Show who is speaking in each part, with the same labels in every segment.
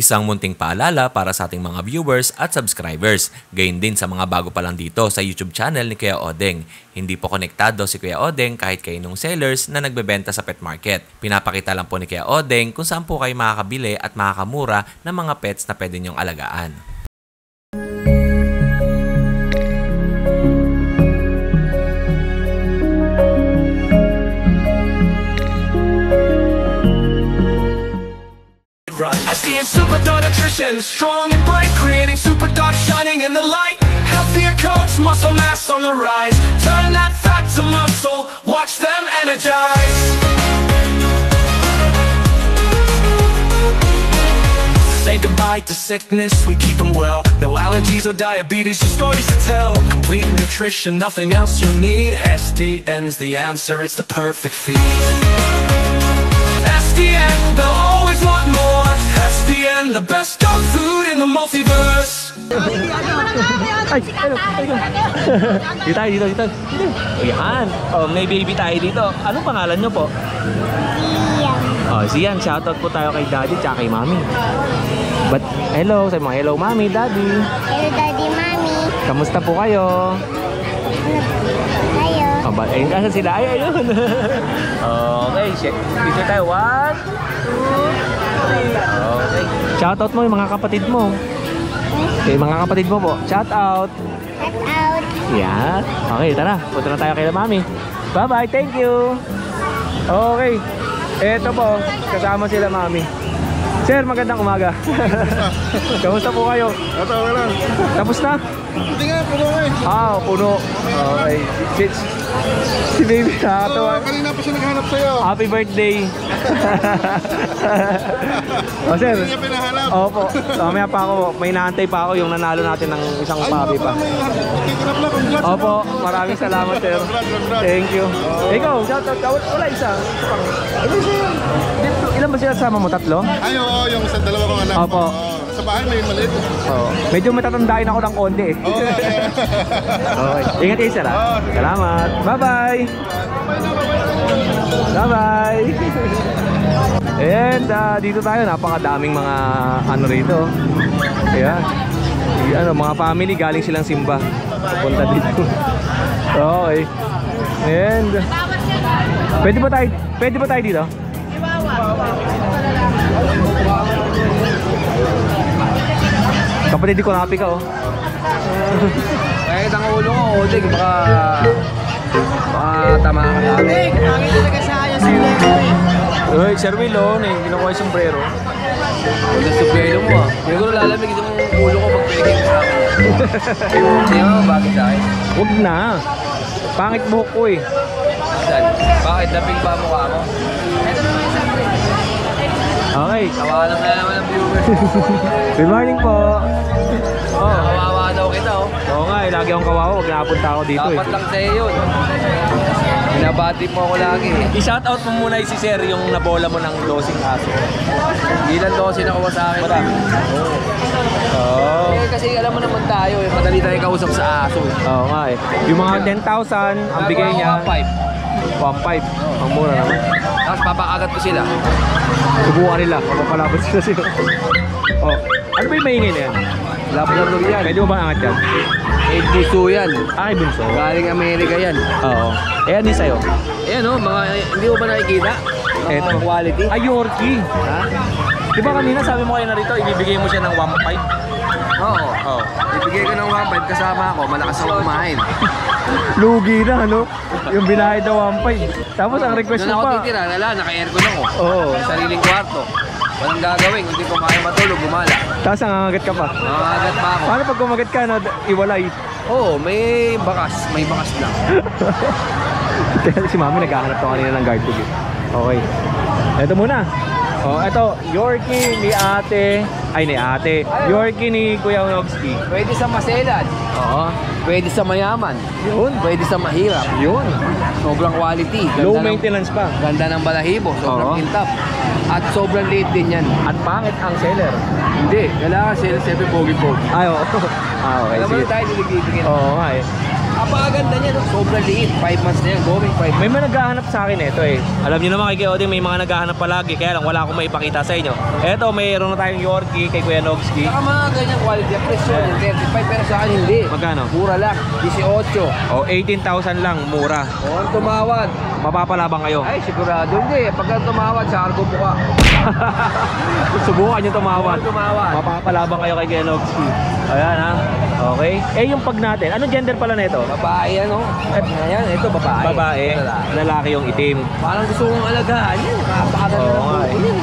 Speaker 1: Isang munting paalala para sa ating mga viewers at subscribers. Gayon din sa mga bago pa lang dito sa YouTube channel ni Kuya Odeng. Hindi po konektado si Kuya Odeng kahit kaninong sellers na nagbebenta sa pet market. Pinapakita lang po ni Kuya Odeng kung saan po kayo makakabili at makakamura ng mga pets na pwede niyong alagaan.
Speaker 2: SDN Superdog Nutrition, strong and bright, creating Superdog shining in the light. Healthier coats, muscle mass on the rise. Turn that fat to muscle, watch them energize. Say goodbye to sickness, we keep them well. No allergies or diabetes, your stories to tell. Complete nutrition, nothing else you need. SDN's the answer, it's the perfect feed. SDN, they'll always want more. SDN, the best dog food in the multiverse.
Speaker 3: Ay, dito. Ayan. Oh, may baby tayo dito. Anong pangalan nyo po?
Speaker 4: Sian.
Speaker 3: Oh, Sian. Shoutout po tayo kay Daddy at kay Mami. But, hello. Sabi mo, hello Mami, Daddy.
Speaker 4: Hello, Daddy, Mami.
Speaker 3: Kamusta po kayo?
Speaker 4: Kayo.
Speaker 3: Oh, ayun, asan sila? Ay, ayun. Okay, check. Picture tayo. 1, 2, 3. Okay. Shoutout mo yung mga kapatid mo. Okay, mga kapatid mo po. Shoutout.
Speaker 4: Shout out.
Speaker 3: Yeah. Okay, tara. Punta na tayo kay Mami. Bye-bye. Thank you. Okay. Eto po. Kasama sila Mami. Sir, magandang umaga. Kamusta po kayo?
Speaker 5: Ito, okay lang.
Speaker 3: Tapos na?
Speaker 5: Hindi nga, puno nga eh.
Speaker 3: Puno. Okay. Si baby nakakatawa.
Speaker 5: Kanina pa siya naghanap sa'yo.
Speaker 3: Happy birthday. Sir.
Speaker 5: Hindi niya pinahanap.
Speaker 3: Opo. Mamaya pa ako. May naantay pa ako yung nanalo natin ng isang pabi pa. Opo. Maraming salamat, sir. Thank you. Ikaw, shoutout. Wala isa. Ilan ba sila sama mo? 3?
Speaker 5: Ay, oo, yung sa dalawa kong anak.
Speaker 3: Opo.
Speaker 5: Sa bahay may maliit.
Speaker 3: Medyo matatandain ako ng konti eh. Okay. Ingat kayo, sir. Salamat. Bye-bye. Bye-bye. And dito tayo, napakadaming mga ano rito. Ayan. Mga family galing silang simba. Punta dito. Okay. And pwede ba tayo dito? Kapatid ko, napi ka oh.
Speaker 6: Kahit ang ulo ko, Odeng, baka tama ka na. Odeng, pangit talaga sa kanya si Lego eh.
Speaker 3: Uy, Sir Will oh, kinukuha yung sombrero.
Speaker 6: Huwag na supyelo mo ah. Siguro lalamig itong ulo ko pag peking sa akin. Hindi mo, bakit sa akin?
Speaker 3: Huwag na. Pangit buhok ko eh.
Speaker 6: Saan? Bakit? Naping pa mukha mo?
Speaker 3: Okay.
Speaker 6: Tawanan na naman ang viewers.
Speaker 3: Good morning po.
Speaker 6: Kawawa daw kita oh.
Speaker 3: Oo nga lagi akong kawawa. Huwag napunta ako dito
Speaker 6: Dapat lang sa'yo yun. Binabati mo ako lagi eh.
Speaker 3: I-shoutout mo muna si Sir yung nabola mo ng losing aso.
Speaker 6: Hindi lang daw sinakuha sa akin.
Speaker 3: Marami.
Speaker 6: Kasi alam mo naman tayo eh. Madali tayo kausap sa aso eh.
Speaker 3: Oo nga eh. Yung mga 10,000 ang bigay niya. 1.5. Ang mura naman.
Speaker 6: Tapos papakagat ko sila.
Speaker 3: Subukan nila. Mapapalabot sila. Oh. Ano ba yung maingay na yan?
Speaker 6: Labrador yan.
Speaker 3: Pwede mo ba angat yan?
Speaker 6: Eh, puso yan.
Speaker 3: Ay, bunso.
Speaker 6: Galing Amerika yan.
Speaker 3: Oo. Ano yung sa'yo?
Speaker 6: Ayan o, hindi mo ba nakikita?
Speaker 3: Eto.
Speaker 6: Quality.
Speaker 3: Ay, Yorkie.
Speaker 6: Ha?
Speaker 3: Di ba kanina sabi mo kayo na rito, ibibigay mo siya ng 1.5?
Speaker 6: Oo.
Speaker 3: Oo.
Speaker 6: Ibigay ko ng 1.5 kasama ako, malakas ako kumain.
Speaker 3: Lugi na, ano? Yung binayad na 1.5. Tapos ang request
Speaker 6: Doon
Speaker 3: mo
Speaker 6: ako
Speaker 3: pa.
Speaker 6: titira, naka-aircon ako.
Speaker 3: Oo.
Speaker 6: Sariling kwarto. Walang gagawin, hindi ko kaya matulog, gumala.
Speaker 3: Tapos nangangagat ka pa.
Speaker 6: Nakakagat pa ako.
Speaker 3: Paano pag kumagat ka na iwalay?
Speaker 6: Oo, may bakas lang.
Speaker 3: Si Mami naghahanap to kanina ng guard dog eh. Okay. Ito muna. Oh, ito, Yorkie ni ate. Ay, ni ate. Yorkie ni Kuya Nogski.
Speaker 6: Pwede sa maselan.
Speaker 3: Oo.
Speaker 6: Pwede sa mayaman.
Speaker 3: Yun.
Speaker 6: Pwede sa mahirap.
Speaker 3: Yun.
Speaker 6: Sobrang quality.
Speaker 3: Low maintenance pa.
Speaker 6: Ganda ng balahibo, sobrang
Speaker 3: Oo.
Speaker 6: kintap. At sobrang liit din yan.
Speaker 3: At pangit ang seller.
Speaker 6: Hindi, kailangan sila siyempre pogi-pogi.
Speaker 3: Ay, oo. Okay,
Speaker 6: Alam mo
Speaker 3: sige.
Speaker 6: na tayo, niligigigin.
Speaker 3: Oo nga eh.
Speaker 6: Napakaganda niya, no? Sobrang liit. 5 months na yan. Going 5 months.
Speaker 3: May mga naghahanap sa akin ito eh. Alam niyo naman kay Kuya Oding, may mga naghahanap palagi. Kaya lang wala akong maipakita sa inyo. Eto, mayroon na tayong Yorkie kay Kuya Nogski.
Speaker 6: Saka mga ganyang quality. Presyo yung 35 pero sa akin hindi.
Speaker 3: Magkano?
Speaker 6: Mura lang. 18.
Speaker 3: O, 18,000 lang, mura.
Speaker 6: O, ang tumawad.
Speaker 3: Mapapalabang kayo.
Speaker 6: Ay, sigurado hindi. Pagka tumawad, sa argo po ka.
Speaker 3: Subukan nyo tumawad.
Speaker 6: Tumawad.
Speaker 3: Mapapalabang kayo kay Kuya Nogski. Ayan ha. Okay. Eh yung pag natin, anong gender pala nito?
Speaker 6: Babae yan, oh. Ayan, ito babae.
Speaker 3: Babae,
Speaker 6: Ito, lalaki.
Speaker 3: lalaki yung itim.
Speaker 6: Parang gusto kong alagaan yan. Napakaganda
Speaker 3: Oo
Speaker 6: ng
Speaker 3: nga
Speaker 6: buko yan.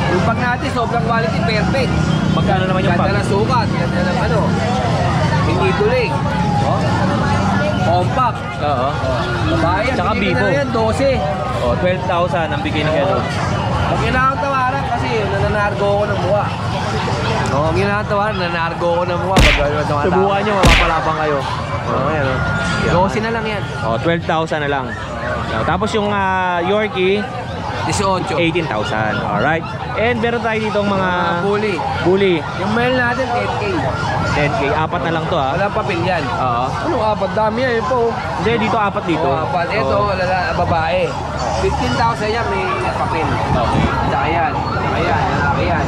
Speaker 6: Yung pag natin, sobrang quality, perfect.
Speaker 3: Magkano naman yung
Speaker 6: Ganda
Speaker 3: pag?
Speaker 6: ng sukat, ganda ng ano. Hindi tulig. Oh. Compact.
Speaker 3: Oo.
Speaker 6: Babae yan.
Speaker 3: Tsaka
Speaker 6: bigyan ko
Speaker 3: Bibo.
Speaker 6: na yan, 12.
Speaker 3: O, 12,000 ang bigay ni Kuya Nogski.
Speaker 6: Pag kailangan tawaran kasi nananargo ako ng buha. Oo, ginatawaran, nananargo ako ng buha.
Speaker 3: Subukan nyo, mapapalabang kayo. Oo, ayan o.
Speaker 6: 12 na lang yan.
Speaker 3: O, 12,000 na lang. Tapos yung Yorkie,
Speaker 6: 18.
Speaker 3: 18,000. Alright. And meron tayo ditong mga
Speaker 6: Bully.
Speaker 3: bully.
Speaker 6: Yung mail natin, 10K.
Speaker 3: 10K. Apat na lang to ha.
Speaker 6: Walang papel yan.
Speaker 3: Oo.
Speaker 6: Anong apat? Dami yan, yun po.
Speaker 3: Hindi, dito apat dito.
Speaker 6: Apat. Ito,
Speaker 3: Oo.
Speaker 6: babae. 15,000 yan, may papel.
Speaker 3: Okay.
Speaker 6: Tsaka yan. Tsaka yan. Lalaki yan.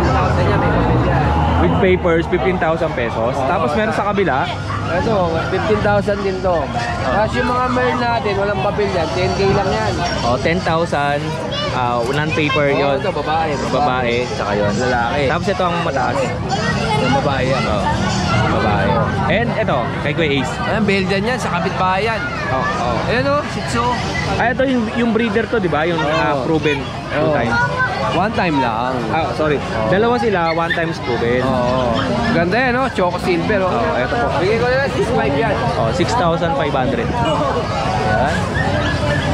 Speaker 6: 15,000 yan, may papel yan.
Speaker 3: With papers, 15,000 pesos. Tapos meron sa kabila,
Speaker 6: Ito, 15,000 din to. Tapos yung mga mail natin, walang papel yan. 10K lang yan.
Speaker 3: 10,000. Non-paper
Speaker 6: Oo,
Speaker 3: yun.
Speaker 6: ito, babae.
Speaker 3: Babae, tsaka yun.
Speaker 6: Lalaki.
Speaker 3: Tapos ito ang mataas.
Speaker 6: Yung babae yan.
Speaker 3: Babae. And ito, kay Kuya Ace.
Speaker 6: Ayan, Belgian yan, sa kapitbahay yan.
Speaker 3: Oh.
Speaker 6: Ayan o, Shih Tzu.
Speaker 3: Ay, ito yung breeder to, di ba? Yung proven two
Speaker 6: Oo.
Speaker 3: times.
Speaker 6: One time lang.
Speaker 3: Sorry. Dalawa sila, one times proven.
Speaker 6: Oo. Ganda yan, no? Choco silver, oh.
Speaker 3: Ito po.
Speaker 6: Bigay ko na lang 6.5 yan.
Speaker 3: 6,500. Ayan.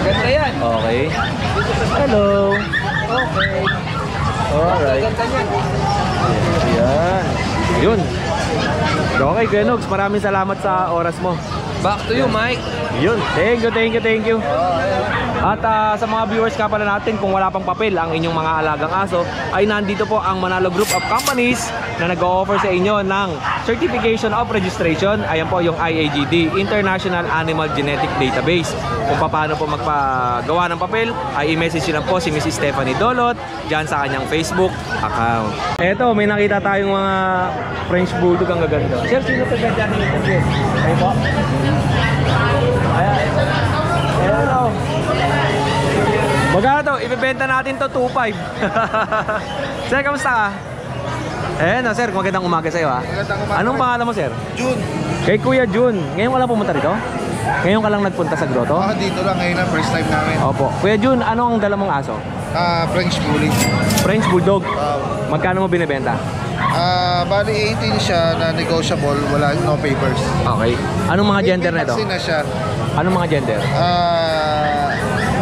Speaker 6: Ganda yan.
Speaker 3: Okay. Hello.
Speaker 6: Okay.
Speaker 3: Alright.
Speaker 6: Ganda yan.
Speaker 3: Ayan. Yun. Okay, Kuya Nogs, maraming salamat sa oras mo.
Speaker 6: Back to you, Mike.
Speaker 3: Yun. Thank you. At sa mga viewers ka pala natin, kung wala pang papel ang inyong mga alagang aso, ay nandito po ang Manalo Group of Companies na nag-o-offer sa inyo ng Certification of Registration. Ayan po yung IAGD, International Animal Genetic Database. Kung paano po magpagawa ng papel, ay i-message nyo lang po si Mrs. Stephanie Dolot dyan sa kanyang Facebook account. Eto, may nakita tayong mga French Bulldog ang gaganda. Sir, sino pa ganda nito? Ayan po. Ayan. Hello. Magkano to? Ibebenta natin to 2.5. Sir, kamusta ka? Sir, magandang umaga sa'yo ha.
Speaker 5: Magandang umaga.
Speaker 3: Anong pangalan mo, sir?
Speaker 5: June.
Speaker 3: Kay Kuya Jun. Ngayon ka lang pumunta rito? Ngayon ka lang nagpunta sa grotto?
Speaker 5: Dito lang ngayon na first time namin.
Speaker 3: Opo. Kuya Jun, ano ang dala mong aso?
Speaker 5: French Bully.
Speaker 3: French Bulldog. Magkano mo binibenta?
Speaker 5: Bali 18 siya na negotiable, wala no papers.
Speaker 3: Okay. Anong mga gender
Speaker 5: May
Speaker 3: nito?
Speaker 5: vaccine na siya.
Speaker 3: Anong mga gender?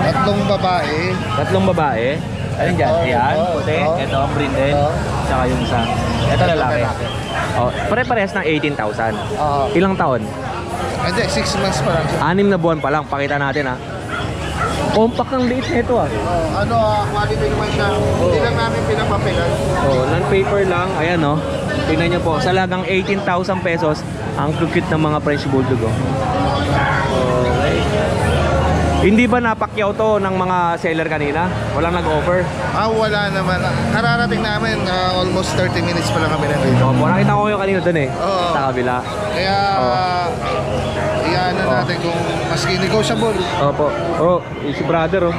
Speaker 5: Tatlong babae.
Speaker 3: Tatlong babae. Alin dyan? Ayan, puti. Ito, brindle. Tsaka yung isa. Ito lalaki. Pare-parehas ng 18,000. Ilang taon?
Speaker 5: Hindi, 6 months pa lang siya.
Speaker 3: 6 na buwan pa lang. Pakita natin ha. Compact ng liit nito ah.
Speaker 5: Quality naman siya. Hindi lang namin pinapapilan.
Speaker 3: Non-paper lang. Ayan oh. Tingnan nyo po. Sa lagang 18,000 pesos, ang cute ng mga French Bulldog oh. Okay. Hindi ba napakyaw to ng mga seller kanina? Walang nag-offer?
Speaker 5: Wala naman. Kararating namin, almost 30 minutes pa lang kami nandito.
Speaker 3: Opo, nakita ko yung kanina dun eh.
Speaker 5: Oo.
Speaker 3: Sa kabila.
Speaker 5: Kaya, iyan natin kung maski negotiable.
Speaker 3: Opo. Si brother oh.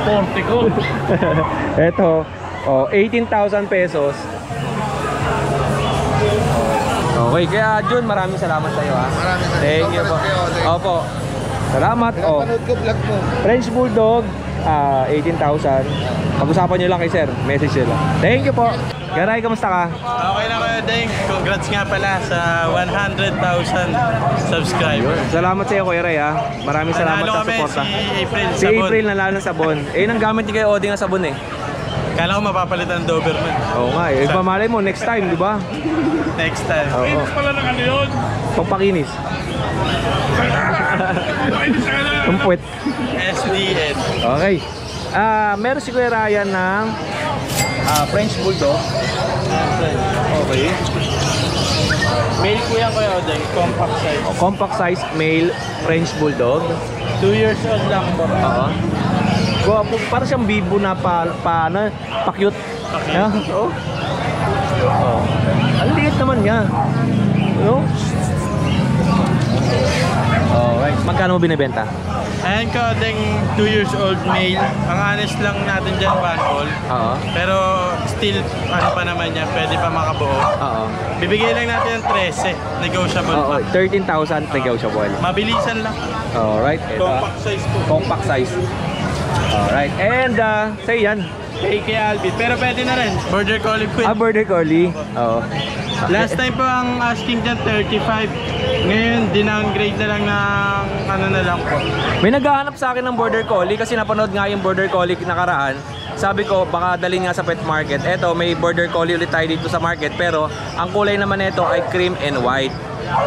Speaker 3: Porte ko. Eto, 18,000 pesos. Okay, kaya Jun, maraming salamat sa iyo ha.
Speaker 5: Maraming salamat.
Speaker 3: Thank you po. Opo. Salamat.
Speaker 5: Pinapanood ko vlog mo.
Speaker 3: French Bulldog, 18,000. Pag-usapan nyo lang kay sir. Message nyo lang. Thank you po. Garay, kamusta ka?
Speaker 7: Okay na kayo, Deng. Congrats nga pala sa 100,000 subscribers.
Speaker 3: Salamat sa iyo, Kuya Ray ha. Maraming salamat
Speaker 7: Nanalo
Speaker 3: sa
Speaker 7: kami
Speaker 3: suporta.
Speaker 7: si April
Speaker 3: Si
Speaker 7: Sabon.
Speaker 3: April nanalo ng sabon. Nang gamit niya kay Oding ng sabon eh.
Speaker 7: Kala ko mapapalitan ng Doberman.
Speaker 3: Oo nga eh. Ipamalay mo, next time, di ba?
Speaker 7: Next time.
Speaker 3: Oo.
Speaker 7: pala ng ano yun?
Speaker 3: Pagpakinis. Ang puwet.
Speaker 7: SDN.
Speaker 3: Okay. Meron si Kuya Ryan ng French Bulldog. Okay.
Speaker 7: Male po yan Kuya Odeng, compact size.
Speaker 3: Oh, compact size male French Bulldog.
Speaker 7: 2 years old lang po.
Speaker 3: Oo. Para siyang bibo na pa-cute. Yeah. Oh. Oh. Ang liit naman niya. No? Alright. Magkano mo binibenta?
Speaker 7: Ayan Kuya Odeng, 2 years old male. Ang honest lang natin dyan, bundle.
Speaker 3: Oo.
Speaker 7: Pero still, ano pa naman yan, pwede pa makabuo.
Speaker 3: Oo.
Speaker 7: Bibigay lang natin ng 13, negotiable
Speaker 3: Oo.
Speaker 7: pa.
Speaker 3: 13,000 negotiable.
Speaker 7: Mabilisan lang.
Speaker 3: Alright. Ito.
Speaker 7: Compact size po.
Speaker 3: Compact size. Alright. And, say yan.
Speaker 7: Kay Alvin. Pero pwede na rin. Border Collie po.
Speaker 3: Border Collie. Oo.
Speaker 7: Last time po ang asking dyan 35. Ngayon, dinowngrade na lang ng ano na lang po.
Speaker 3: May naghahanap sa akin ng Border Collie kasi napanood nga yung Border Collie nakaraan. Sabi ko, baka dalhin nga sa pet market. Eto, may Border Collie ulit tayo dito sa market. Pero, ang kulay naman nito ay cream and white.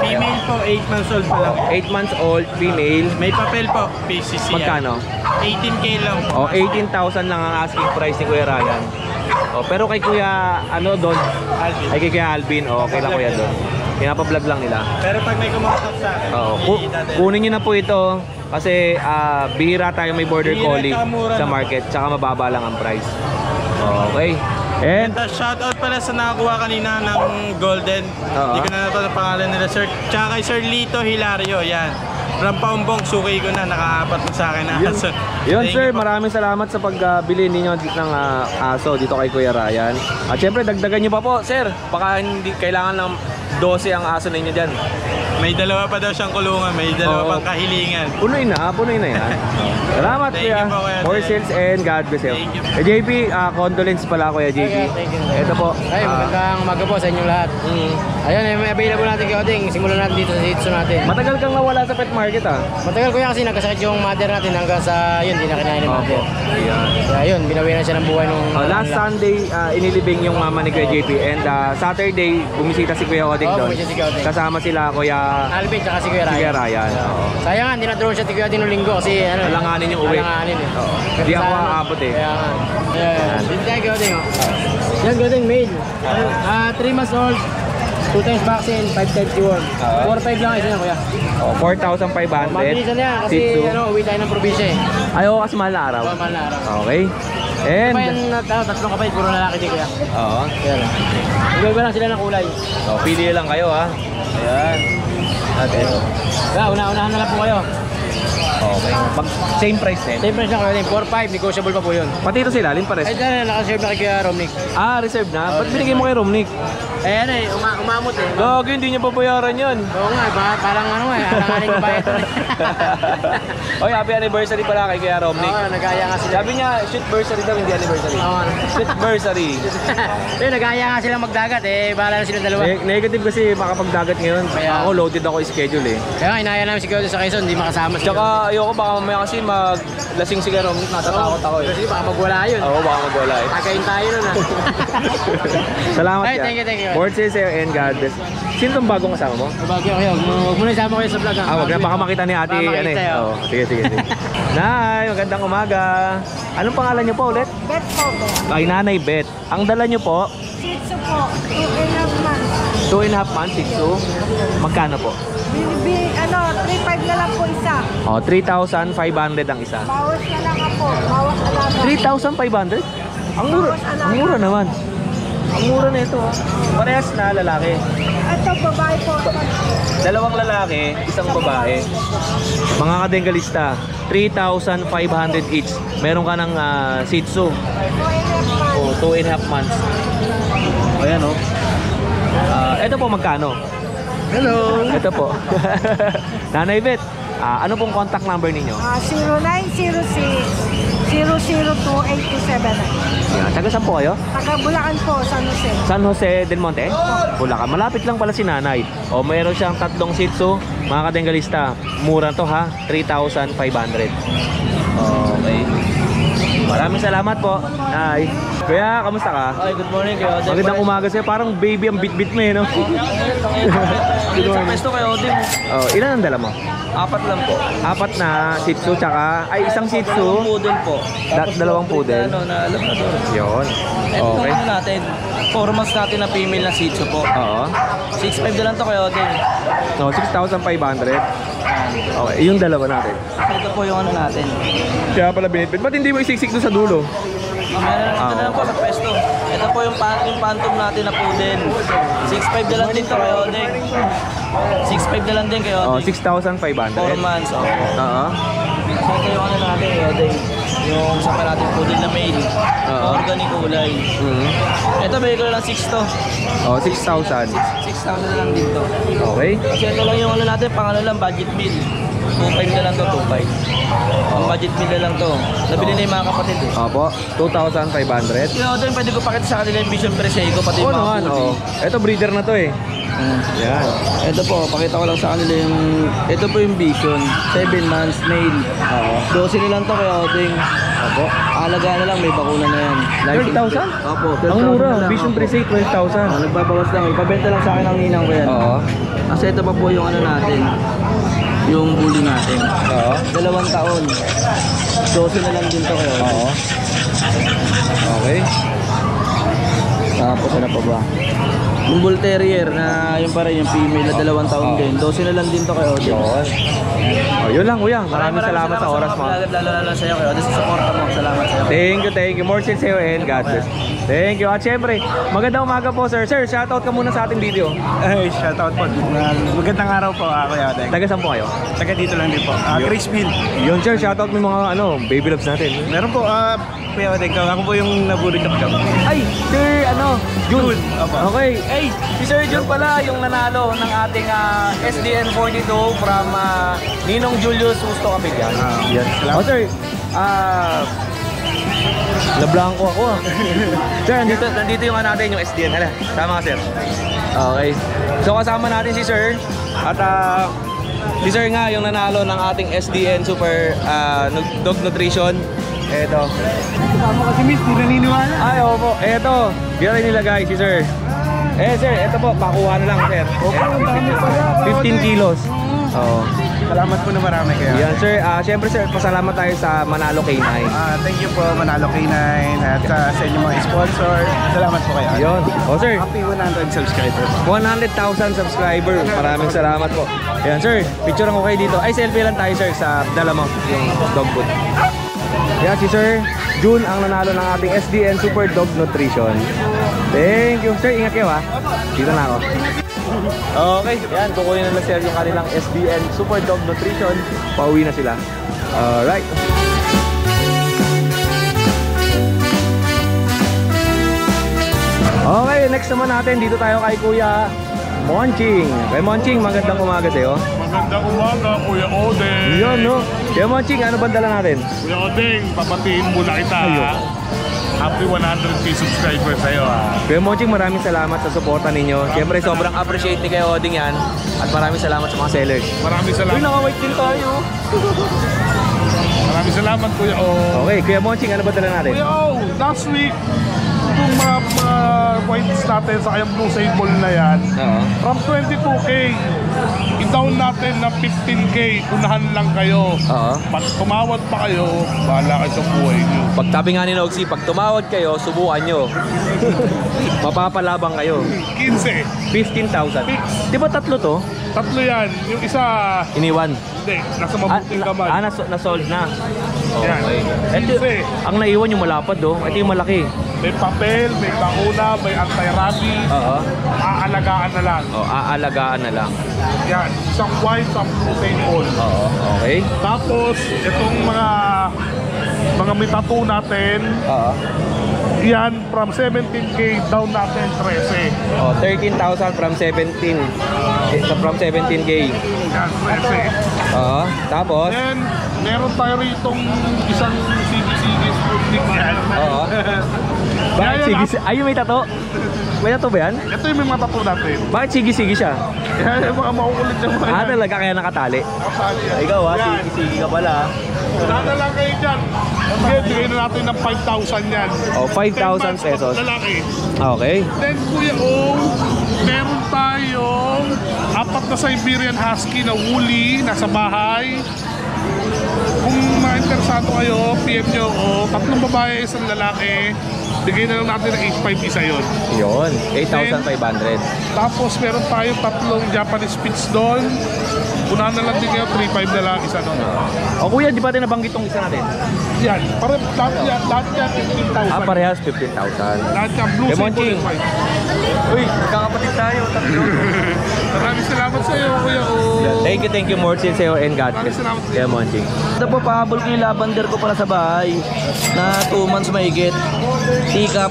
Speaker 7: Female po, 8 months old pa lang.
Speaker 3: 8 months old, female.
Speaker 7: May papel po, PCC.
Speaker 3: Magkano?
Speaker 7: 18K lang po.
Speaker 3: O, 18,000 lang ang asking price ni Kuya Ryan. O, pero kay Kuya, ano doon?
Speaker 7: Alvin.
Speaker 3: Ay kay Kuya Alvin. O, okay lang Kuya doon. Pinapablog lang nila.
Speaker 7: Pero pag may kumakas sa akin,
Speaker 3: Oo.
Speaker 7: idadala.
Speaker 3: Kunin nyo na po ito kasi bihira tayo may Border
Speaker 7: Bihira,
Speaker 3: Collie
Speaker 7: tsaka mura
Speaker 3: sa
Speaker 7: na.
Speaker 3: market. Tsaka mababa lang ang price. Okay. And,
Speaker 7: Shoutout pala sa nakakuha kanina ng Golden.
Speaker 3: Oo.
Speaker 7: Hindi ko na nato ang pangalan nila, sir. Tsaka kay Sir Lito Hilario, yan. From Paumbong, suki ko na, nakaapat na sa akin na aso.
Speaker 3: yun
Speaker 7: Thank
Speaker 3: sir,
Speaker 7: you po.
Speaker 3: maraming salamat sa pagbili ninyo ng aso dito kay Kuya Ryan. At syempre, dagdagan nyo pa po, sir. Baka hindi kailangan ng 12 ang aso ninyo dyan.
Speaker 7: May dalawa pa daw siyang kulungan, may dalawa
Speaker 3: Oo.
Speaker 7: pang kahilingan.
Speaker 3: Punoy na yan. Salamat
Speaker 7: Thank
Speaker 3: Kuya.
Speaker 7: you po, Kuya
Speaker 3: More
Speaker 7: Del.
Speaker 3: sales and God bless you.
Speaker 7: Thank you.
Speaker 3: JP, condolence pala Kuya JP.
Speaker 6: Okay, thank you.
Speaker 3: Ito po.
Speaker 6: Ay, magandang umaga po sa inyong lahat. Ayun, may available natin kay Odeng. Simulan natin dito sa dito natin.
Speaker 3: Matagal kang nawala sa pet market
Speaker 6: Matagal ko yan kasi nagkasakit yung mother natin hanggang sa yun, di na kinain ni mother.
Speaker 3: Ayan.
Speaker 6: Kaya yun, binawiran siya ng buhay nung...
Speaker 3: Last Sunday, inilibing yung mama ni Kuya JP. And Saturday, bumisita si Kuya Oding
Speaker 6: Oo,
Speaker 3: doon.
Speaker 6: bumisita si Kuya Oding.
Speaker 3: Kasama sila Kuya
Speaker 6: Alvin, tsaka si Kuya Ryan.
Speaker 3: Kuya Ryan. Oo.
Speaker 6: Sayang nga, hindi na-drone siya si Kuya Odeng nung linggo kasi ano...
Speaker 3: Alanganin yung uwi.
Speaker 6: Alanganin eh.
Speaker 3: Oo.
Speaker 6: Kasi
Speaker 3: Hindi ako
Speaker 6: sa ano,
Speaker 3: aabot eh.
Speaker 6: Kaya nga. Ayan. Dito tayo Kuya Odeng. Yan Kuya Odeng, male. 3 months old. 2 times vaccine, 5 times reward. 4-5 lang isa niya Kuya.
Speaker 3: Oh, 4,500.
Speaker 6: Mabilisan yan kasi
Speaker 3: Shih Tzu.
Speaker 6: ano, uwi tayo ng probinsya eh.
Speaker 3: Ayaw kasi mahal na araw.
Speaker 6: Mahal na araw.
Speaker 3: Okay. And,
Speaker 6: Pa yan, tatlong kapatid, puro lalaki din Kuya.
Speaker 3: oo.
Speaker 6: Kaya lang. Iba-iba lang sila ng kulay.
Speaker 3: So, pili lang kayo Ayan. At ito.
Speaker 6: Kaya, unahan na lang po kayo.
Speaker 3: Okay. Same price din.
Speaker 6: Same price lang kayo, 4-5, negotiable pa po yun.
Speaker 3: Pati ito sila, pares.
Speaker 6: Ay, dyan, nakaserve na kay Kuya Romnick.
Speaker 3: Reserve na? Ba't binigay mo kay Romnick?
Speaker 6: Eh, ano eh, umamot eh.
Speaker 3: Gagi, hindi niya pabayaran yun.
Speaker 6: Oo nga, parang ano eh, alanganin ko bayad.
Speaker 3: Oy, happy anniversary pala kay Kuya Romnick.
Speaker 6: Oo, nagaya nga sila.
Speaker 3: Sabi niya, shootversary daw, hindi anniversary.
Speaker 6: Oo.
Speaker 3: Shootversary.
Speaker 6: Eh, nagaya nga silang magdagat eh, bahala na silang dalawa.
Speaker 3: Negative kasi makapagdagat ngayon.
Speaker 6: Kaya-
Speaker 3: Ako, loaded ako schedule eh.
Speaker 6: Kaya nga, inaya namin si Kuya sa Quezon, hindi makasama si
Speaker 3: Tsaka ayoko baka mamaya kasi maglasing si Kuya Romnick, natatakot ako eh.
Speaker 6: Kasi baka magwala yun.
Speaker 3: Oo, baka magwala eh.
Speaker 6: Tagayin tayo nun ah.
Speaker 3: Salamat
Speaker 6: Ay,
Speaker 3: ya.
Speaker 6: thank you.
Speaker 3: More sales sa'yo and God bless. Sino tong bagong kasama mo?
Speaker 6: Bagyo kayo, huwag mo na isama kayo sa vlog ah.
Speaker 3: Wag na baka makita ni ate.
Speaker 6: Baka makita,
Speaker 3: Ano eh.
Speaker 6: oh.
Speaker 3: Oo, sige. Nay, magandang umaga. Anong pangalan niyo po ulit?
Speaker 4: Bet po, Bet.
Speaker 3: Ay, Nanay Bet. Ang dala niyo po,
Speaker 4: Shih Tzu po, 2.5 months.
Speaker 3: 2.5 months, Shih Tzu. Magkano po?
Speaker 4: 3.5 na lang po isa.
Speaker 3: 3,500 ang isa.
Speaker 4: Bawas na lang po. Bawas na lang.
Speaker 3: 3,500? Ang mura. Ang mura naman. Ang mura na ito. Parehas na lalaki.
Speaker 4: Ito, babae po.
Speaker 3: Dalawang lalaki, isang babae. Mga kadengalista, 3,500 each. Meron ka ng Shih Tzu. 2.5 months. Ayan o. Ito po magkano?
Speaker 5: Hello!
Speaker 3: Ito po. Nanay Bet, ano pong contact number ninyo?
Speaker 4: 0906-002-827.
Speaker 3: Yan. Taga saan po kayo?
Speaker 4: Taga Bulacan po, San Jose.
Speaker 3: San Jose del Monte? Bulacan. Malapit lang pala si Nanay. O mayroon siyang 3 Shih Tzu. Mga kadengalista, mura to ha. 3,500. Okay. Maraming salamat po. Hi. Kuya, kamusta ka?
Speaker 6: Ay, good morning kayo.
Speaker 3: Magandang umaga sa'yo. Parang baby ang bit-bit mo eh, no?
Speaker 6: Good morning. Sa pesto kayo, Odin.
Speaker 3: Oh, ilan ang dala mo?
Speaker 6: 4 lang po.
Speaker 3: 4 na Shih Tzu, tsaka, ay isang Shih Tzu.
Speaker 6: Poodle po.
Speaker 3: Dalawang poodle.
Speaker 6: Ano, na alam na doon.
Speaker 3: Yun.
Speaker 6: Ito
Speaker 3: Okay.
Speaker 6: ano natin. 4 months natin na female na Shih Tzu po.
Speaker 3: Oo.
Speaker 6: 6'5 na lang to kayo, Odin.
Speaker 3: No, 6,500. Okay, yung dalawa natin.
Speaker 6: Ito po yung ano natin.
Speaker 3: Kaya pala binitbit. Ba't hindi mo isiksik doon sa dulo?
Speaker 6: Ito na lang po sa pesto. Ito po yung phantom natin na poodle. 6'5 na lang din to kayo, Odin. 6'5 na lang din kayo,
Speaker 3: Oh,
Speaker 6: Odin.
Speaker 3: 6,500.
Speaker 6: 4 months, oh.
Speaker 3: Oo.
Speaker 6: So ito yung ano natin, Odin. Yung sa natin poodle na male.
Speaker 3: Oo.
Speaker 6: Organic kulay.
Speaker 3: Mhm.
Speaker 6: Ito, bigay ko lang 6 to.
Speaker 3: Oh, 6,000.
Speaker 6: 6,000 na lang dito.
Speaker 3: Okay.
Speaker 6: Kasi ito lang yung ano natin, pang ano lang, budget meal. 2.5 na lang to, 2.5. Ang budget meal na lang to. Nabili na yung mga kapatid eh.
Speaker 3: Opo, 2,500.
Speaker 6: Yung Odin, pwede ko pakita sa kanila yung Vision Preseco, pati
Speaker 3: Oo
Speaker 6: yung mga
Speaker 3: naman,
Speaker 6: poodle.
Speaker 3: oh. Ito breeder na to eh. Yan.
Speaker 6: Ito po, pakita ko lang sa kanila yung... Ito po yung Vision, 7 months, male.
Speaker 3: Oo.
Speaker 6: 12 na lang to kaya Odin.
Speaker 3: Opo.
Speaker 6: Alaga na lang, may bakuna na yan.
Speaker 3: 12,000?
Speaker 6: Opo, 12,000
Speaker 3: Ang mura.
Speaker 6: na lang.
Speaker 3: Vision
Speaker 6: Opo.
Speaker 3: Presale, 12,000.
Speaker 6: Nagbabawas lang, ipabenta lang sa akin ang ninang ko yan.
Speaker 3: Oo.
Speaker 6: Kasi ito pa po yung ano natin, yung bully natin.
Speaker 3: Oo.
Speaker 6: 2 taon. 12 na lang din to kayo.
Speaker 3: Oo. Okay.
Speaker 6: Tapos ano pa ba? Yung Bull Terrier na yung pa rin, yung female na 2 taon din. 12 na lang din to kayo.
Speaker 3: Yun. Oh, yun lang kuya. Maraming salamat sa oras mo.
Speaker 6: Lalo sa iyo kayo. Sa suporta mo. Salamat sa iyo.
Speaker 3: Thank you. More sales sa'yo and God bless. Thank you. At syempre, magandang umaga po sir. Sir, shoutout ka muna sa ating video.
Speaker 7: Ay, shoutout po. Magandang araw po, Kuya Odeng.
Speaker 3: Taga saan po kayo?
Speaker 7: Taga dito lang din po. Graceville.
Speaker 3: Yun sir, shoutout mo yung mga baby loves natin.
Speaker 7: Meron po, Kuya Odeng, ako po yung nabulot ng kami.
Speaker 3: Ay, sir, Jun.
Speaker 7: Opo.
Speaker 3: Okay. Ay, si Sir Jun pala yung nanalo ng ating SDN 42 from Ninong Julius Justo Kapilyan.
Speaker 7: Yes.
Speaker 3: Oh, sir. Nablangko ako Sir, nandito yung natin yung SDN. Hala, tama ka sir. Okay. So kasama natin si Sir. At si Sir nga yung nanalo ng ating SDN Super Dog Nutrition. Eto.
Speaker 7: Kasama kasi miss, di naniniwala.
Speaker 3: Ay, opo. Eto. Dito rin nilagay si Sir. Sir, eto po. Pakuha na lang, sir.
Speaker 7: Opo, ang dami pala.
Speaker 3: 15 kilos. Oo.
Speaker 7: Salamat po na marami kayo.
Speaker 3: Yan, sir. Siyempre, sir, pasalamat tayo sa Manalo K9.
Speaker 7: Thank you po, Manalo K9 at sa inyong mga sponsor. Salamat po kayo.
Speaker 3: Yun. O, sir.
Speaker 7: Happy 100 subscribers.
Speaker 3: 100,000 subscriber. Maraming salamat po. Yan, sir. Picture ko kayo dito. Ay, selfie lang tayo, sir, sa dala mo. Yung dog food. Yan, si Sir Jun ang nanalo ng ating SDN Super Dog Nutrition. Thank you. Sir, ingat kayo ha. Dito na ako. Okay, yan. Kukunin na sir yung kanilang SDN Super Dog Nutrition. Pauwi na sila. Alright. Okay, next naman natin. Dito tayo kay Kuya Monching. Kay Monching, magandang umaga sa'yo.
Speaker 8: Magandang umaga, Kuya Odeng.
Speaker 3: Yun, no? Kuya Monching, ano ba dala natin?
Speaker 8: Kuya Odeng, papatiin muna kita. Happy 100k subscribers sa'yo.
Speaker 3: Kuya Monching, maraming salamat sa suporta ninyo. Siyempre, sobrang appreciate ni Kuya Odeng yan. At maraming salamat sa mga sellers.
Speaker 8: Maraming salamat.
Speaker 3: Uy, naka-white din tayo.
Speaker 8: Maraming salamat, Kuya O.
Speaker 3: Okay, Kuya Monching, ano ba dala natin?
Speaker 8: Kuya O, last week, itong mga whites natin sa kayang blue sable na yan,
Speaker 3: Oo.
Speaker 8: from 22k, i-down natin na 15k, unahan lang kayo.
Speaker 3: Oo.
Speaker 8: Pag tumawad pa kayo, bahala kayo sa buhay nyo.
Speaker 3: Pag sabi nga ni Noxy, pag tumawad kayo, subukan nyo. Mapapalabang kayo.
Speaker 8: 15.
Speaker 3: 15,000. Di ba tatlo to?
Speaker 8: Tatlo yan. Yung isa,
Speaker 3: Iniwan.
Speaker 8: hindi, nasa mabuting kamay.
Speaker 3: Na-sold na.
Speaker 8: Yan.
Speaker 3: Ito,
Speaker 8: 15.
Speaker 3: ang naiwan yung malapad do. Ito yung malaki.
Speaker 8: May papel, may bakuna, may anti-rabies.
Speaker 3: Oo.
Speaker 8: Aalagaan na lang.
Speaker 3: Oh, aalagaan na lang.
Speaker 8: Yan. Isang white, isang blue table.
Speaker 3: Oo. Okay.
Speaker 8: Tapos, itong mga may tattoo natin,
Speaker 3: Oo.
Speaker 8: yan, from 17k down natin 13.
Speaker 3: Oh, 13,000 from 17. From 17K.
Speaker 8: Yan, 13.
Speaker 3: Oo. Tapos,
Speaker 8: Then, meron tayo ritong isang sige-sige Sputnik yan.
Speaker 3: Oo. bakit
Speaker 8: Yan,
Speaker 3: sige? Ay, may tato? May tato ba yan?
Speaker 8: Ito yung may mga tattoo natin.
Speaker 3: Bakit sige-sige siya?
Speaker 8: Yan, yung mga makukulit yung mga yan.
Speaker 3: Talaga kaya nakatali?
Speaker 8: Nakasali yan.
Speaker 3: Ikaw
Speaker 8: Yan.
Speaker 3: sige-sige ka pala.
Speaker 8: Wala na lang kayo dyan. Sige, bigay na natin ng 5,000 yan.
Speaker 3: Oh, 5,000 pesos.
Speaker 8: Lalaki.
Speaker 3: Okay.
Speaker 8: Then Kuya Ong, meron tayong 4 na Siberian Husky na woolly, nasa bahay. Kung ma-interesado kayo, PM nyo ako. 3 babae, 1 lalaki. Bigay na lang natin ng 8,500 isa yun.
Speaker 3: Yun, 8,500.
Speaker 8: Tapos meron tayo 3 Japanese Spitz doon. Unahan na lang din kayo, 3,500 na lang isa doon.
Speaker 3: O kuya, di ba tayo nabanggit tong isa natin?
Speaker 8: Yan, lahat yan 15,000.
Speaker 3: Ah, parehas 15,000.
Speaker 8: Lahat yan, blue
Speaker 3: Lemon
Speaker 8: sable
Speaker 3: King.
Speaker 8: and white.
Speaker 3: Uy, magkakapatid tayo, tatlo.
Speaker 8: Maraming salamat sa iyo, Kuya O.
Speaker 3: Thank you, Mortsin, sa'yo, and God bless.
Speaker 8: Maraming salamat sa iyo.
Speaker 3: Kaya Monching.
Speaker 6: Ito po, pahabol ko yung lavender ko pala sa bahay na 2 months mahigit. Teacup,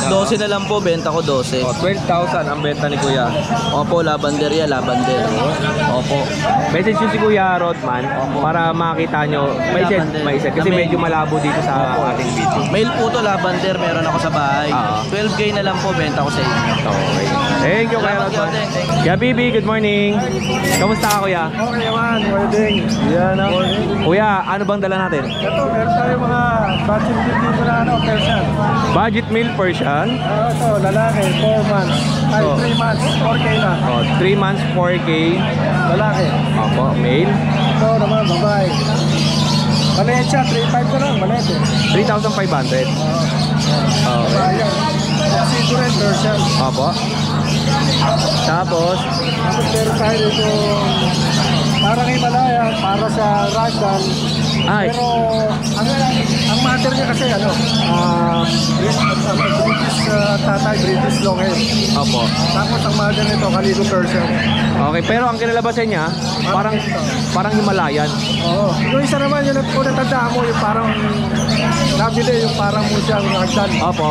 Speaker 6: 12 na lang po, benta ko 12.
Speaker 3: O, 12,000 ang benta ni Kuya.
Speaker 6: Opo, lavender yan, lavender. Opo.
Speaker 3: Message nyo si Kuya Rodman para makita nyo. May set. Kasi medyo malabo dito sa ating video.
Speaker 6: Mail po to, lavender, meron ako sa bahay. 12K na lang po, benta ko sa inyo.
Speaker 3: Okay. Thank you, Kuya
Speaker 6: Salamat,
Speaker 3: Rodman.
Speaker 6: Kuya Odeng.
Speaker 3: Kuya Bibi, good morning. Kamusta ka, Kuya?
Speaker 6: Okay naman, morning.
Speaker 3: Yan, Kuya, ano bang dala natin?
Speaker 6: Ito, meron tayo mga budget dito na Persian.
Speaker 3: Budget meal Persian.
Speaker 6: Ito, lalaki, 4 months. Ay,
Speaker 3: Oh.
Speaker 6: 3 months, 4K na.
Speaker 3: O, 3 months, 4K.
Speaker 6: Lalaki.
Speaker 3: Opo, male.
Speaker 6: Ito naman, babae. Maliit siya, 3.5 ko lang, maliit eh.
Speaker 3: 3,500. Okay.
Speaker 6: Ayan. Sito rin, Persian.
Speaker 3: Opo. Tapos,
Speaker 6: Tapos meron tayo dito, parang Himalaya, para sa ragdoll.
Speaker 3: ay,
Speaker 6: Pero, ang mother niya kasi, British tatay, British long hair.
Speaker 3: opo.
Speaker 6: Tapos ang mother nito, Calico Persian.
Speaker 3: Okay, pero ang kinalabasan niya, parang Himalayan.
Speaker 6: Oo. Yung isa naman, yung natandaan mo, yung parang nabili, yung parang mo siyang ragdoll.
Speaker 3: Opo.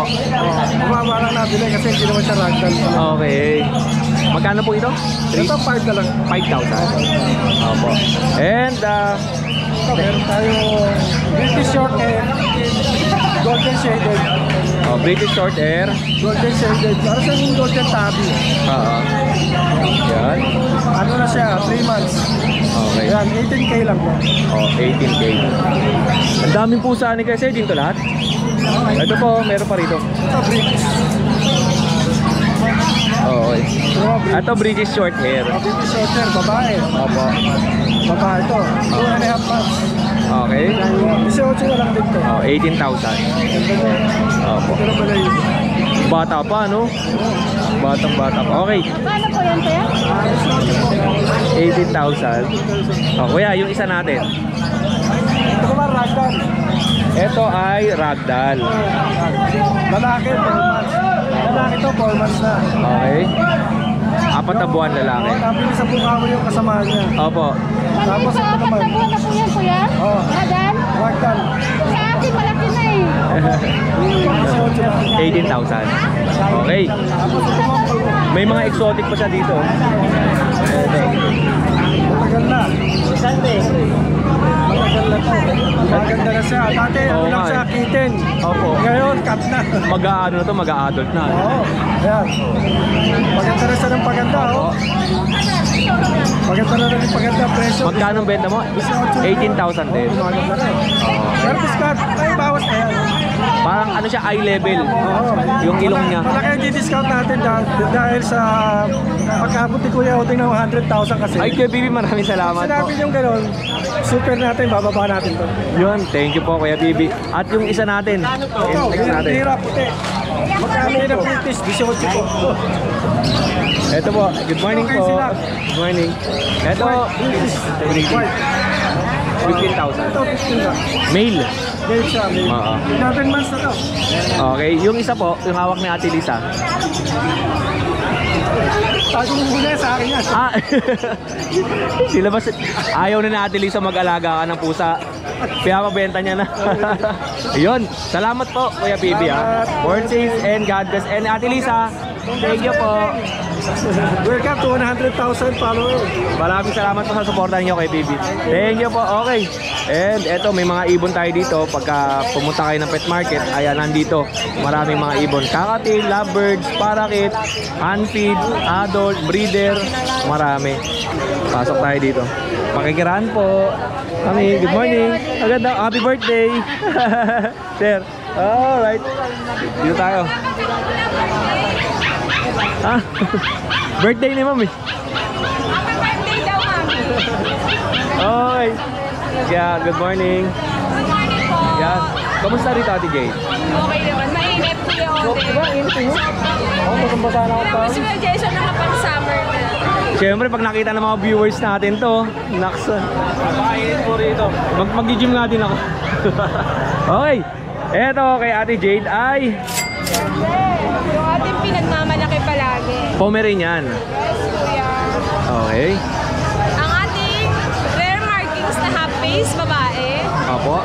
Speaker 6: Bumaba lang nabili kasi hindi naman siya ragdoll.
Speaker 3: Okay. Magkano po ito?
Speaker 6: Ito, 5 na lang.
Speaker 3: 5,000. Opo. And,
Speaker 6: Ito, meron tayo British short hair, golden shaded.
Speaker 3: British short hair.
Speaker 6: Golden shaded. Para sa yung golden tabby.
Speaker 3: Yan.
Speaker 6: Ano na siya? 3 months.
Speaker 3: Okay.
Speaker 6: Yan, 18K lang po.
Speaker 3: 18K. Ang daming pusa ni kasi dito lahat. Ito po, meron pa rito.
Speaker 6: Ito, British.
Speaker 3: Okay. Ito British short hair.
Speaker 6: British short hair, babae.
Speaker 3: Opo.
Speaker 6: Babae ito. 2.5 months.
Speaker 3: Okay.
Speaker 6: 18 na lang dito.
Speaker 3: 18,000. Opo.
Speaker 6: Pero pala yun.
Speaker 3: Bata pa, no? Batang bata pa. Okay.
Speaker 4: Paano po yan, kuya?
Speaker 3: 18,000. Kuya, yung isa natin.
Speaker 6: Ito naman, ragdoll.
Speaker 3: Ito ay ragdoll.
Speaker 6: Lalaki, 4 months. Lalaki ito, 4 months na.
Speaker 3: Okay. 4 na buwan lalaki.
Speaker 6: Nabili sa Bukawi yung kasama niya.
Speaker 3: Opo.
Speaker 6: Tapos ito naman.
Speaker 4: Apat na buwan na po yan, kuya?
Speaker 6: Oo.
Speaker 4: Radan?
Speaker 6: Ragdoll.
Speaker 4: Sa akin, malaki na eh.
Speaker 3: 18,000. Okay. May mga exotic pa siya dito.
Speaker 6: Matagal na. Matagal na to. Maganda na siya. Dati,
Speaker 3: Oo
Speaker 6: lang
Speaker 3: nga
Speaker 6: siya,
Speaker 3: eh.
Speaker 6: kitten.
Speaker 3: Opo.
Speaker 6: Ngayon, cut na.
Speaker 3: Mag-aano na to, mag-a-adult na.
Speaker 6: Oo. Ayan. Maganda na siya ng paganda, oh. Maganda na rin yung paganda. Presyo.
Speaker 3: Magkano ang benta mo? 18,000 din.
Speaker 6: Maganda na. Pero discount, ay bawas na yan.
Speaker 3: Parang ano siya, eye level. Yung ilong niya.
Speaker 6: Malaki ang di-discount natin dahil sa pagkabot ni Kuya Odeng ng 100,000 kasi.
Speaker 3: Ay, Kuya Bibi, maraming salamat po.
Speaker 6: Sinabi yung gano'n, super natin, bababa natin to.
Speaker 3: Yun, thank you po, Kuya Bibi. At yung isa natin.
Speaker 6: Ito,
Speaker 3: Yung next natin.
Speaker 6: hirap, puti. Magkano yun ang British? 18 po.
Speaker 3: Ito po, good morning
Speaker 6: Okay
Speaker 3: po.
Speaker 6: sila.
Speaker 3: Good morning. Ito,
Speaker 6: White.
Speaker 3: 15,000.
Speaker 6: Ito, 15 lang.
Speaker 3: Male.
Speaker 6: Dahil siya, may
Speaker 3: Oo.
Speaker 6: 11 months na to.
Speaker 3: Okay, yung isa po, yung hawak ni Ate Lisa.
Speaker 6: Sabi mo muna sa akin yan.
Speaker 3: Sila ba, ayaw na ni Ate Lisa mag-alaga ka ng pusa. Kaya mabenta niya na. Yun, salamat po, Kuya Bibi ha. Born safe and God bless. And Ate Lisa, thank you po.
Speaker 6: Welcome to 100,000 followers.
Speaker 3: Maraming salamat po sa suporta niyo kay Bibi. Thank you po. Okay. And eto, may mga ibon tayo dito. Pagka pumunta kayo ng pet market, ayan, nandito. Maraming mga ibon. Kakatil, lovebirds, parakeet, unfeed, adult, breeder. Marami. Pasok tayo dito. Pakikiraan po. Mami, good morning. Agad na, happy birthday. Sir. Alright. Dito tayo. Ah, birthday ni Mami.
Speaker 4: Happy birthday daw, mami.
Speaker 3: Okay. Yeah, good morning.
Speaker 4: Good morning po.
Speaker 3: Yeah. Kamusta rito, Ate Jade?
Speaker 4: Okay naman. Mainit po yung order.
Speaker 3: Diba, init mo? Oo, basang-basa na ako pa.
Speaker 4: Pero si Kuya Jason nakapag-summer na.
Speaker 3: Siyempre, pag nakita ng mga viewers natin to, naks. Napakainit po rito. Mag-gym nga din ako. Okay. Eto kay Ate Jade ay
Speaker 4: Yung ating pinagmamalaki palagi.
Speaker 3: Pomeranian.
Speaker 4: Yes, Kuya.
Speaker 3: Okay.
Speaker 4: Ang ating rare markings na half face, babae.
Speaker 3: Opo.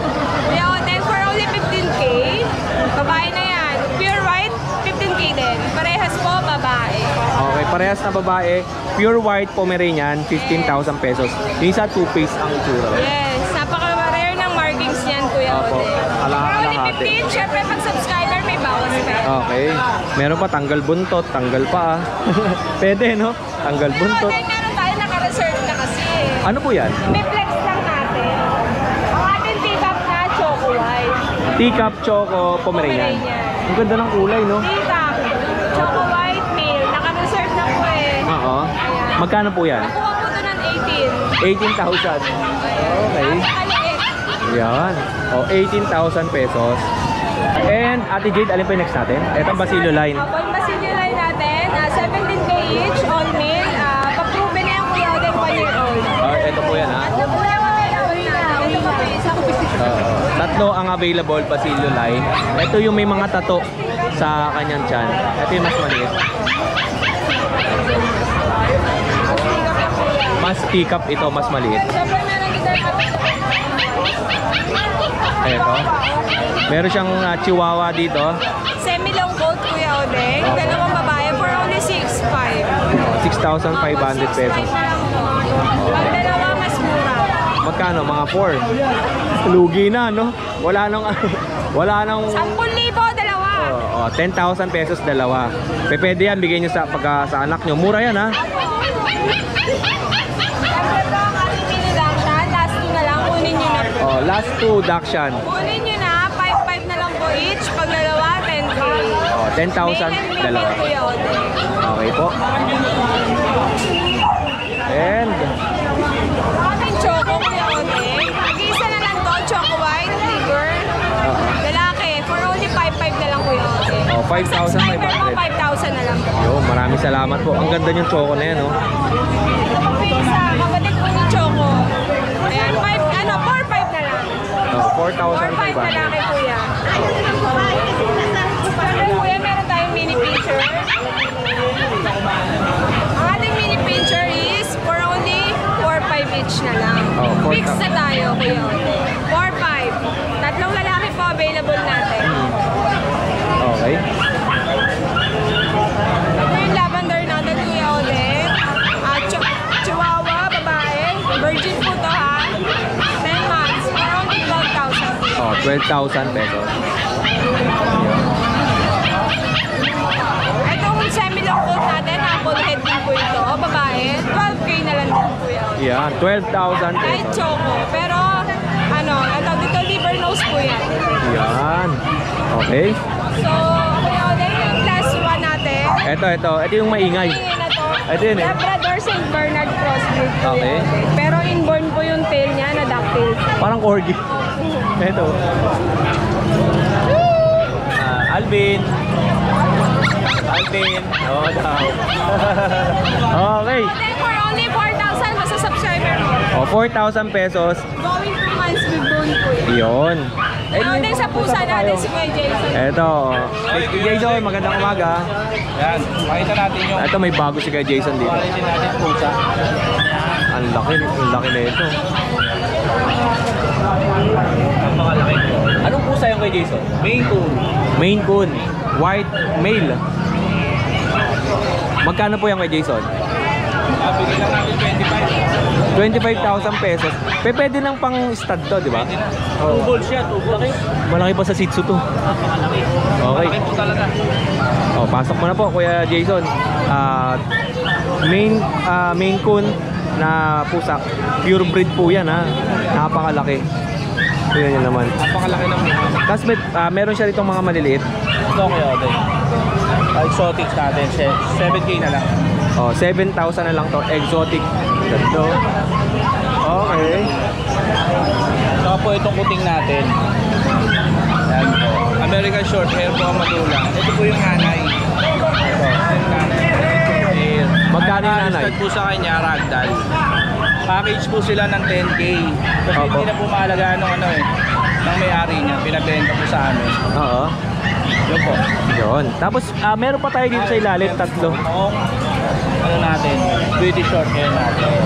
Speaker 4: Kuya Oden, for only 15K. Babae na yan. Pure white, 15K din. Parehas po, babae.
Speaker 3: Okay, parehas na babae. Pure white Pomeranian, 15,000 pesos. Yung isa, two-face ang itsura.
Speaker 4: Yes, napaka-rare ng markings niyan, Kuya
Speaker 3: Opo.
Speaker 4: Oden. For only 15, syempre pag subscriber may bawas pa.
Speaker 3: Okay. Meron pa tanggal buntot, tanggal pa. Pwede, no? Tanggal buntot.
Speaker 4: Oden, meron tayo naka-reserve na kasi.
Speaker 3: Ano po yan?
Speaker 4: May flex lang natin. Ang ating teacup na choco white.
Speaker 3: Teacup Choco Pomeranian. Ang ganda ng kulay, no?
Speaker 4: Teacup, choco white male. Naka-reserve na po eh.
Speaker 3: Oo. Magkano po yan?
Speaker 4: Nakuha po ito ng
Speaker 3: 18,000.
Speaker 4: 18.
Speaker 3: Okay.
Speaker 4: Napakaliit.
Speaker 3: Yan. O, 18,000 pesos. And, Ate Jade, alin pa yung next natin? Ito ang Basilio line.
Speaker 4: Opo, yung Basilio line natin, 17K each, all male. Pag-proven na yung Kuya Oden 1 year old.
Speaker 3: Ito po yan, ha?
Speaker 4: Ito po yung available natin. Ito po yung isang
Speaker 3: Tatlo ang available Basilio line. Ito yung may mga tato sa kanyang tiyan. Ito yung mas maliit. Mas teacup ito, mas maliit.
Speaker 4: Siyempre meron din tayo
Speaker 3: Ito. Meron siyang chihuahua dito.
Speaker 4: semi-long coat, Kuya Oden. Dalawang babae for only 6,500.
Speaker 3: 6,500 pesos.
Speaker 4: Pag dalawa, mas mura.
Speaker 3: Magkano? Mga 4. Lugi na, no? Wala nang
Speaker 4: 10,000 dalawa.
Speaker 3: 10,000 pesos dalawa. Pwede yan, bigay nyo sa anak nyo. Mura yan, ha?
Speaker 4: Siyempre po, ang ating mini Dakshan, last 2 na lang, kunin nyo na po.
Speaker 3: Last 2 Dakshan.
Speaker 4: Kunin nyo na, 5,500 na lang po each. Pag dalawa, 10K.
Speaker 3: 10,000 dalawa.
Speaker 4: Kuya Oden.
Speaker 3: Okay po. And
Speaker 4: Ating choco, Kuya Oden. Mag-iisa na lang to, choco white, liver. Lalaki, for only 5,500 na lang, Kuya Oden.
Speaker 3: 5,000 may
Speaker 4: Subscriber mo, 5,000 na lang po.
Speaker 3: yo, maraming salamat po. Ang ganda yung choco na yan, no?
Speaker 4: Ito po isa, kapatid po ni Choco. Ayan, 4,500 na lang. 4,500 na lang kay Kuya. Kay Kuya, meron tayong mini pincher. Ang ating mini pincher is for only 4,500 each na lang. Fix na tayo, Kuya. 4,500. Tatlong lalaki po available natin.
Speaker 3: Okay.
Speaker 4: Ito yung lavender natin, Kuya Oden. Chihuahua, babae. Virgin po to, ha? 10 months. For only 12,000.
Speaker 3: 12,000 pesos.
Speaker 4: Itong semi-long coat natin, apple head din po ito. Babae, 12K na lang din, Kuya Oden.
Speaker 3: Yan, 12,000
Speaker 4: Kahit
Speaker 3: pesos.
Speaker 4: choco. Pero, ito dito liver nose po yan.
Speaker 3: Yan. Okay.
Speaker 4: So, Kuya Oden, yung last one natin.
Speaker 3: Ito yung maingay.
Speaker 4: Tingin na to.
Speaker 3: Ito yun, eh.
Speaker 4: Labrador St. Bernard crossbreed, Kuya
Speaker 3: Okay.
Speaker 4: Oden. Pero inborn po yung tail niya na ducktail.
Speaker 3: Parang corgi. Ito. Alvin. Oh, daw. Okay.
Speaker 4: Then for only 4,000, masasubscriber mo.
Speaker 3: 4,000 pesos.
Speaker 4: Going 2 months with bone po yan.
Speaker 3: Yun.
Speaker 4: Kuya Oden, sa pusa natin si Kuya Jason.
Speaker 3: Ito. Kay Jason, magandang umaga.
Speaker 7: Yan, makita natin yung
Speaker 3: Ito may bago si Kuya Jason dito.
Speaker 7: quality natin pusa.
Speaker 3: Ang laki na ito. Anong pusa yung kay Jason?
Speaker 7: Maine Coon.
Speaker 3: Maine Coon. White male. Magkano po yung kay Jason?
Speaker 7: Bigyan lang natin
Speaker 3: 25,000 pesos. Pwede lang pang stud to, di ba?
Speaker 7: Two balls siya, two balls.
Speaker 3: Malaki pa sa Shih Tzu to.
Speaker 7: Napakalaki.
Speaker 3: Okay.
Speaker 7: Malaki po talaga.
Speaker 3: Pasok mo na po, Kuya Jason. Maine Coon, na pusa. Pure breed po yan ha. Napakalaki. Tingnan nyo naman.
Speaker 7: Napakalaki ng mukha.
Speaker 3: Tapos meron siya ditong mga maliliit.
Speaker 7: Ito kay Oden. Exotics natin, 7K na lang.
Speaker 3: Oh, 7,000 na lang to. Exotic. Ganda. Okay.
Speaker 7: Saka po itong kuting natin. Yan po. American short hair po ang magulang. Ito po yung nanay.
Speaker 3: Magkano yung nanay?
Speaker 7: Start po sa kanya, ragdoll. Package po sila ng 10K. Kasi
Speaker 3: Opo.
Speaker 7: hindi na po mahalaga ng may-ari niya. Pinabenta po sa amin.
Speaker 3: Oo.
Speaker 7: Yun po.
Speaker 3: Yun. Tapos meron pa tayo dito sa ilalim, tatlo.
Speaker 7: Ang ano natin, British short hair natin.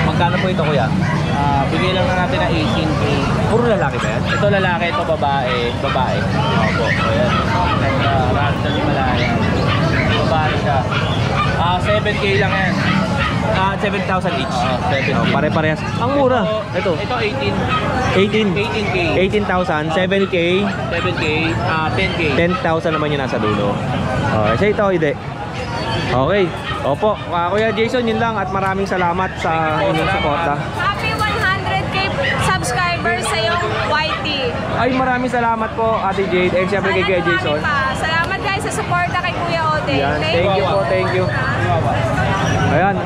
Speaker 3: Magkano po ito kuya?
Speaker 7: Bigay lang na natin ng 18K.
Speaker 3: Puro lalaki ba yan?
Speaker 7: Ito lalaki, ito babae. Babae. Opo. Ayan. Ragdoll Himalaya. Babae siya. 7K lang yan.
Speaker 3: 7,000 each.
Speaker 7: 7K.
Speaker 3: Oh, pare-parehas. Ang mura. Ito.
Speaker 7: Ito 18.
Speaker 3: 18.
Speaker 7: 18K.
Speaker 3: 18,000, 7K,
Speaker 7: 7K. 10K.
Speaker 3: 10,000 naman yung nasa dulo. Siya ito, hindi. Okay. Opo, Kuya Jason, yun lang at maraming salamat sa inyong suporta.
Speaker 4: Happy 100k subscribers sa iyong YT.
Speaker 3: Ay, maraming salamat po, Ate Jade, and syempre kay Kuya Jason.
Speaker 4: Salamat guys sa suporta kay Kuya Oden.
Speaker 3: Yan, thank you po, thank you. Ayan.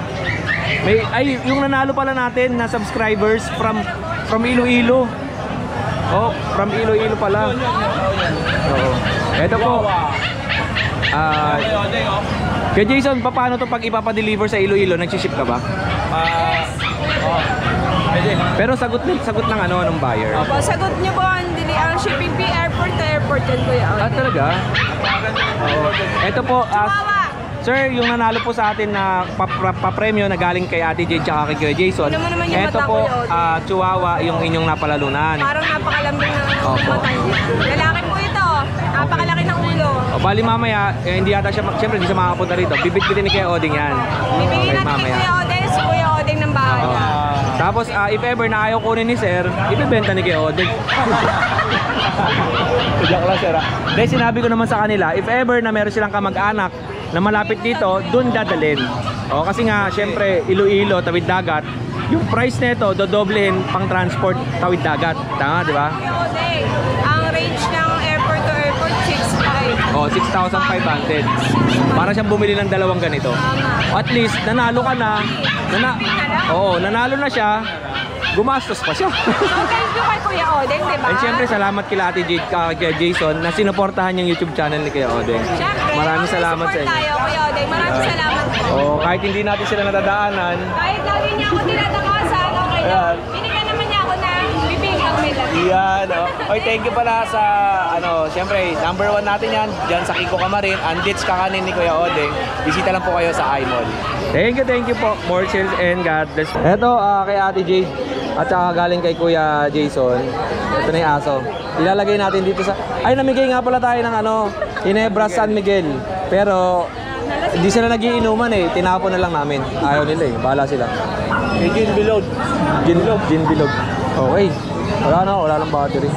Speaker 3: Yung nanalo pala natin na subscribers from Iloilo. Oh, from Iloilo pala. Oo. Ito po. Kay Jason, paano to pag ipapadeliver sa Iloilo? Nagsiship ka ba? Pero sagot ng anong buyer.
Speaker 4: Opo, sagot niyo po ang shipping fee airport to airport yan Kuya Oden.
Speaker 3: Talaga? Oo. Ito po, sir, yung nanalo po sa atin na papremyo na galing kay Ate Jade tsaka kay Kuya Jason.
Speaker 4: Naman yung
Speaker 3: Ito
Speaker 4: mata,
Speaker 3: po,
Speaker 4: Kuya Oden.
Speaker 3: Chihuahua, yung inyong napalalunan.
Speaker 4: Parang napakalambing ng
Speaker 3: Opo.
Speaker 4: mata niya. Lalaki po ito. Napakalaki ng ulo.
Speaker 3: O bali mamaya, hindi yata siya, siyempre hindi siya makakapunta rito. Bibit-bitin ni Kuya Odeng yan.
Speaker 4: Bibigyan natin kay Kuya Oden, si Kuya Oden ng bahay.
Speaker 3: Tapos, if ever na ayaw kunin ni Sir, ibibenta ni Kuya Odeng. Joke lang, Sir. Dahil sinabi ko naman sa kanila, if ever na meron silang kamag-anak na malapit dito, doon dadalhin. O, kasi nga, siyempre, Iloilo, tawid dagat, yung price nito, dodoblehin pang transport tawid dagat. Tama, di ba?
Speaker 4: Kuya Oden, ang range ng airport to airport, 6,500.
Speaker 3: O, 6,500. Para siyang bumili ng dalawang ganito. At least, nanalo ka na. Nanalo na siya. Gumastos pa siya.
Speaker 4: So, thank you kay Kuya Oden, di ba?
Speaker 3: And syempre, salamat kila Ate Jade, kay Jason, na sinuportahan yung YouTube channel ni Kuya Odeng.
Speaker 4: Syempre,
Speaker 3: Maraming salamat sa inyo.
Speaker 4: tayo, Kuya Oden. Maraming salamat po.
Speaker 3: Oh, kahit hindi natin sila nadadaanan.
Speaker 4: Kahit lagi niya ako tinatakasan, okay lang.
Speaker 3: Ayan.
Speaker 4: Binigyan naman niya ako ng bibigang nila.
Speaker 3: Yan, oh. Oy, thank you pala sa, syempre, number 1 natin yan, dyan sa Kiko Kamarin, Andits Kakanin ni Kuya Odeng. Bisita lang po kayo sa iMall. Thank you po. More sales and God bless. Eto, kay Ate Jade, at saka galing kay Kuya Jason. Ito na yung aso. Ilalagay natin dito sa... Ay, namigay nga pala tayo ng Ginebra San Miguel. Pero, hindi sila nagiinuman eh. Tinapon na lang namin. Ayaw nila eh. Bahala sila. Gin bilog. Gin bilog. Okay. Wala lang battery.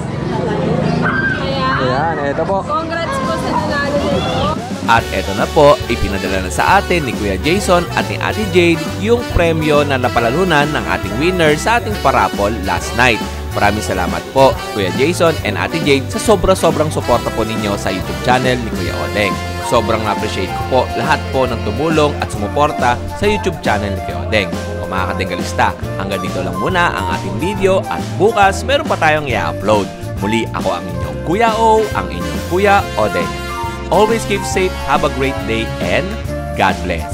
Speaker 3: Ayan, eto po.
Speaker 4: Congrats po sa nanalo nito.
Speaker 1: At eto na po, ipinadala na sa atin ni Kuya Jason at ni Ate Jade yung premyo na napalalunan ng ating winner sa ating parapol last night. Maraming salamat po Kuya Jason and Ate Jade sa sobrang suporta po ninyo sa YouTube channel ni Kuya Odeng. Sobrang appreciate ko po lahat po ng tumulong at sumuporta sa YouTube channel ni Kuya Odeng. O mga katinggalista, hanggang dito lang muna ang ating video at bukas meron pa tayong i-upload. Muli ako ang inyong Kuya O, ang inyong Kuya Odeng. Always keep safe, have a great day, and God bless.